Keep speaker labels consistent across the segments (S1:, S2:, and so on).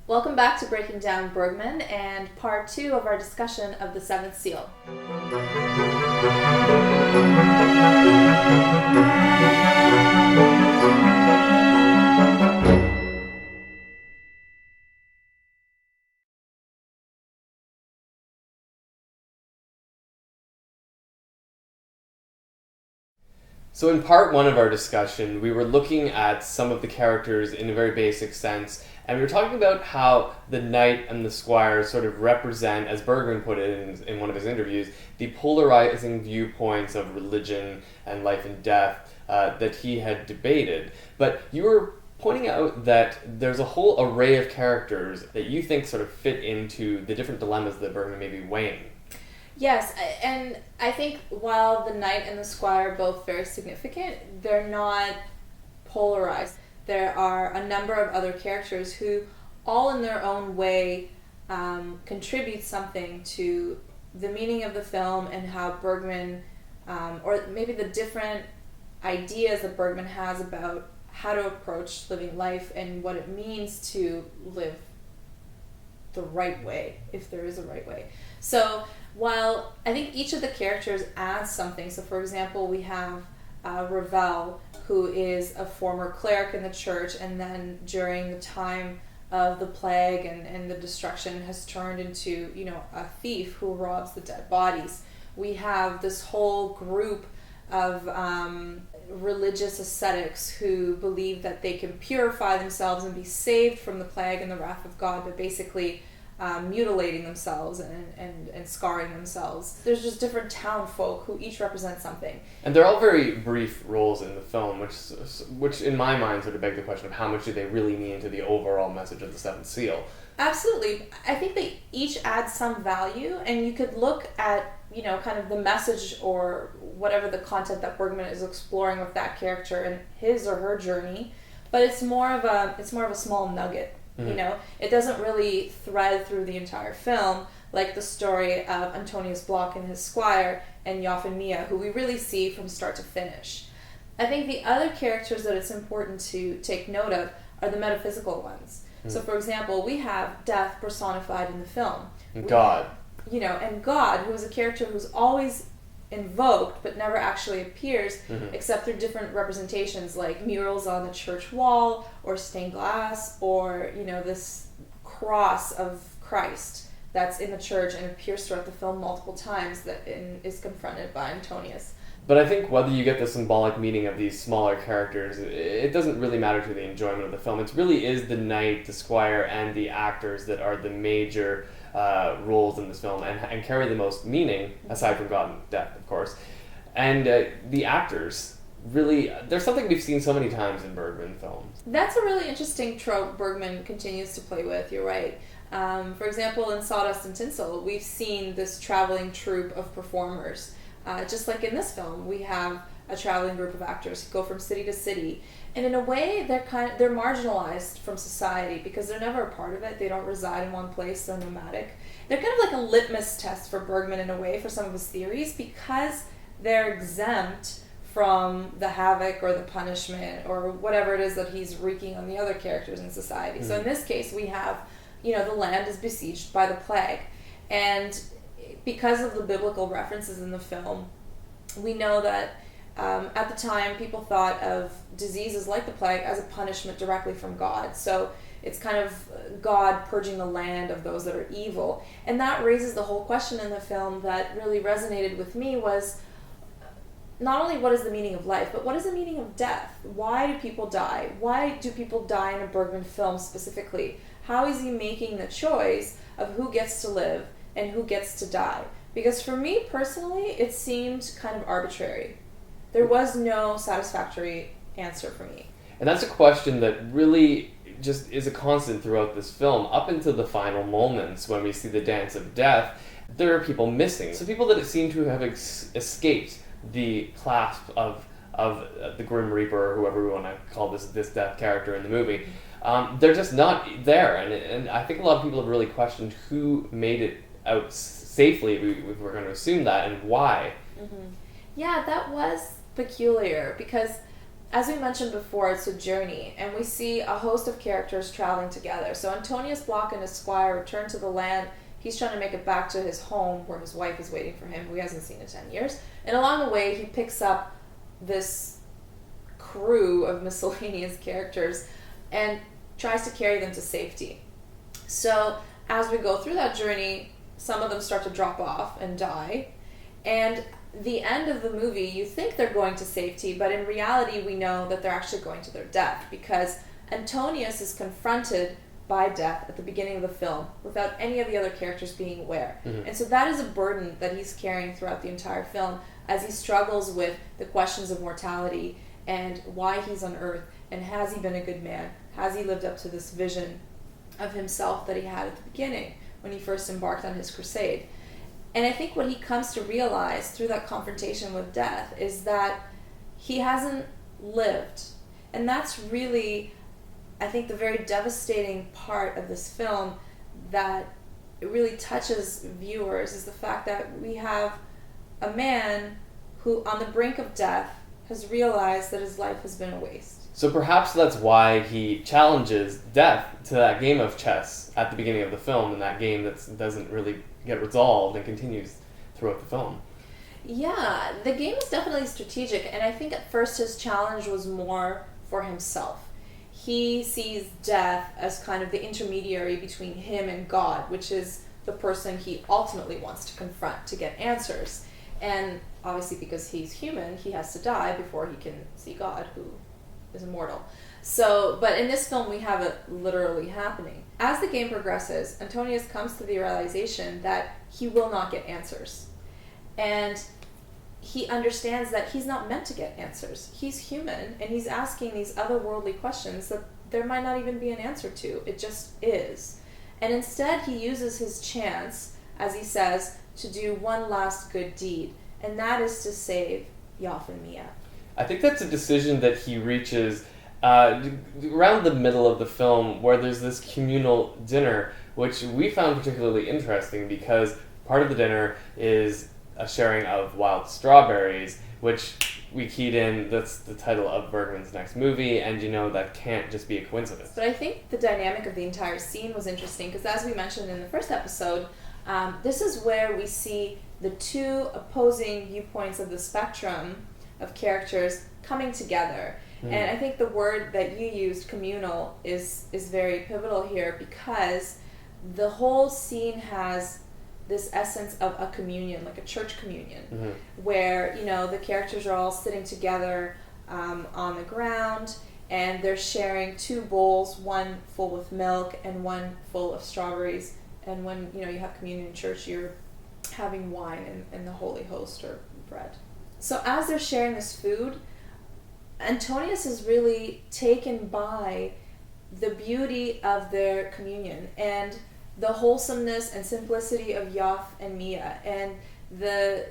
S1: Welcome back to Breaking Down Bergman and part 2 of our discussion of The Seventh Seal.
S2: So in part 1 of our discussion, we were looking at some of the characters in a very basic sense, and we were talking about how the knight and the squire sort of represent, as Bergman put it in one of his interviews, the polarizing viewpoints of religion and life and death that he had debated. But you were pointing out that there's a whole array of characters that you think sort of fit into the different dilemmas that Bergman may be weighing.
S1: Yes, and I think while the knight and the squire are both very significant, they're not polarized. There are a number of other characters who, all in their own way, contribute something to the meaning of the film and how Bergman, or maybe the different ideas that Bergman has about how to approach living life and what it means to live the right way, if there is a right way. So while I think each of the characters adds something, so for example, we have Ravel, who is a former cleric in the church, and then during the time of the plague and the destruction has turned into, a thief who robs the dead bodies. We have this whole group of religious ascetics who believe that they can purify themselves and be saved from the plague and the wrath of God, but basically mutilating themselves and scarring themselves. There's just different town folk who each represent something.
S2: And they're all very brief roles in the film, which in my mind sort of beg the question of how much do they really mean to the overall message of the Seventh Seal.
S1: Absolutely. I think they each add some value, and you could look at, kind of the message or whatever the content that Bergman is exploring with that character and his or her journey, but it's more of a small nugget. Mm-hmm. It doesn't really thread through the entire film like the story of Antonius Block and his squire and Joff and Mia, who we really see from start to finish. I think the other characters that it's important to take note of are the metaphysical ones. Mm-hmm. So, for example, we have death personified in the film.
S2: God.
S1: And God, who is a character who's always invoked but never actually appears, mm-hmm. except through different representations like murals on the church wall or stained glass or this cross of Christ that's in the church and appears throughout the film multiple times that is confronted by Antonius.
S2: But I think whether you get the symbolic meaning of these smaller characters, it doesn't really matter to the enjoyment of the film. It really is the knight, the squire, and the actors that are the major roles in this film and carry the most meaning, aside from God and death, of course. And the actors, really, there's something we've seen so many times in Bergman films.
S1: That's a really interesting trope Bergman continues to play with, you're right. For example, in Sawdust and Tinsel, we've seen this traveling troupe of performers. Just like in this film, we have a traveling group of actors who go from city to city. And in a way, they're marginalized from society because they're never a part of it. They don't reside in one place. They're nomadic. They're kind of like a litmus test for Bergman in a way for some of his theories because they're exempt from the havoc or the punishment or whatever it is that he's wreaking on the other characters in society. Mm-hmm. So in this case, we have, the land is besieged by the plague. And because of the biblical references in the film, we know that at the time, people thought of diseases like the plague as a punishment directly from God. So it's kind of God purging the land of those that are evil. And that raises the whole question in the film that really resonated with me was not only what is the meaning of life, but what is the meaning of death? Why do people die? Why do people die in a Bergman film specifically? How is he making the choice of who gets to live and who gets to die? Because for me personally, it seemed kind of arbitrary. There was no satisfactory answer for me.
S2: And that's a question that really just is a constant throughout this film. Up until the final moments when we see the dance of death, there are people missing. So people that seem to have escaped the clasp of the Grim Reaper, or whoever we want to call this death character in the movie, they're just not there. And I think a lot of people have really questioned who made it out safely, if we're going to assume that, and why.
S1: Mm-hmm. Yeah, that was peculiar because as we mentioned before, it's a journey, and we see a host of characters traveling together. So Antonius Block and his squire return to the land. He's trying to make it back to his home where his wife is waiting for him, who he hasn't seen in 10 years. And along the way, he picks up this crew of miscellaneous characters and tries to carry them to safety. So as we go through that journey, some of them start to drop off and die. And the end of the movie, you think they're going to safety, but in reality, we know that they're actually going to their death, because Antonius is confronted by death at the beginning of the film without any of the other characters being aware. Mm-hmm. And so that is a burden that he's carrying throughout the entire film as he struggles with the questions of mortality and why he's on Earth, and has he been a good man? Has he lived up to this vision of himself that he had at the beginning when he first embarked on his crusade? And I think what he comes to realize through that confrontation with death is that he hasn't lived. And that's really, I think, the very devastating part of this film that it really touches viewers, is the fact that we have a man who, on the brink of death, has realized that his life has been a waste.
S2: So perhaps that's why he challenges death to that game of chess at the beginning of the film, and that game that doesn't really get resolved and continues throughout the film.
S1: Yeah, the game is definitely strategic, and I think at first his challenge was more for himself. He sees death as kind of the intermediary between him and God, which is the person he ultimately wants to confront to get answers. And obviously, because he's human, he has to die before he can see God, who is immortal. So, but in this film, we have it literally happening. As the game progresses, Antonius comes to the realization that he will not get answers. And he understands that he's not meant to get answers. He's human, and he's asking these otherworldly questions that there might not even be an answer to. It just is. And instead, he uses his chance, as he says, to do one last good deed, and that is to save Yoff and Mia.
S2: I think that's a decision that he reaches around the middle of the film, where there's this communal dinner, which we found particularly interesting because part of the dinner is a sharing of wild strawberries, which we keyed in, that's the title of Bergman's next movie, and that can't just be a coincidence.
S1: But I think the dynamic of the entire scene was interesting, because as we mentioned in the first episode, this is where we see the two opposing viewpoints of the spectrum of characters coming together. And I think the word that you used, communal, is very pivotal here, because the whole scene has this essence of a communion, like a church communion, where, the characters are all sitting together on the ground, and they're sharing two bowls, one full with milk and one full of strawberries. And when, you have communion in church, you're having wine and the holy host, or bread. So as they're sharing this food, Antonius is really taken by the beauty of their communion and the wholesomeness and simplicity of Yoff and Mia, and the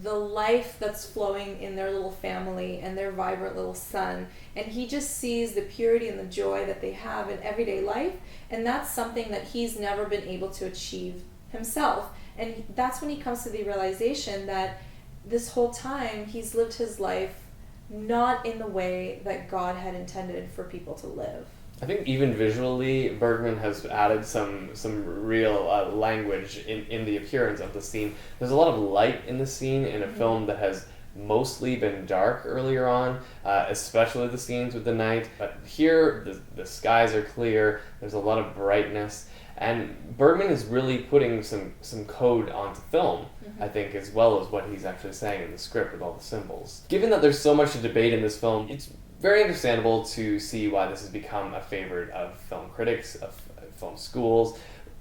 S1: life that's flowing in their little family and their vibrant little son. And he just sees the purity and the joy that they have in everyday life, and that's something that he's never been able to achieve himself. And that's when he comes to the realization that this whole time he's lived his life not in the way that God had intended for people to live.
S2: I think even visually, Bergman has added some real language in the appearance of the scene. There's a lot of light in the scene in a film that has mostly been dark earlier on, especially the scenes with the night. But here, the skies are clear, there's a lot of brightness, and Bergman is really putting some code onto film, I think, as well as what he's actually saying in the script with all the symbols. Given that there's so much to debate in this film, it's very understandable to see why this has become a favorite of film critics, of film schools,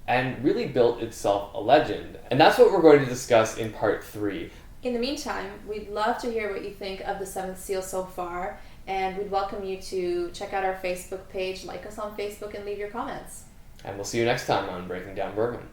S2: and really built itself a legend. And that's what we're going to discuss in part 3.
S1: In the meantime, we'd love to hear what you think of The Seventh Seal so far, and we'd welcome you to check out our Facebook page, like us on Facebook, and leave your comments.
S2: And we'll see you next time on Breaking Down Bergman.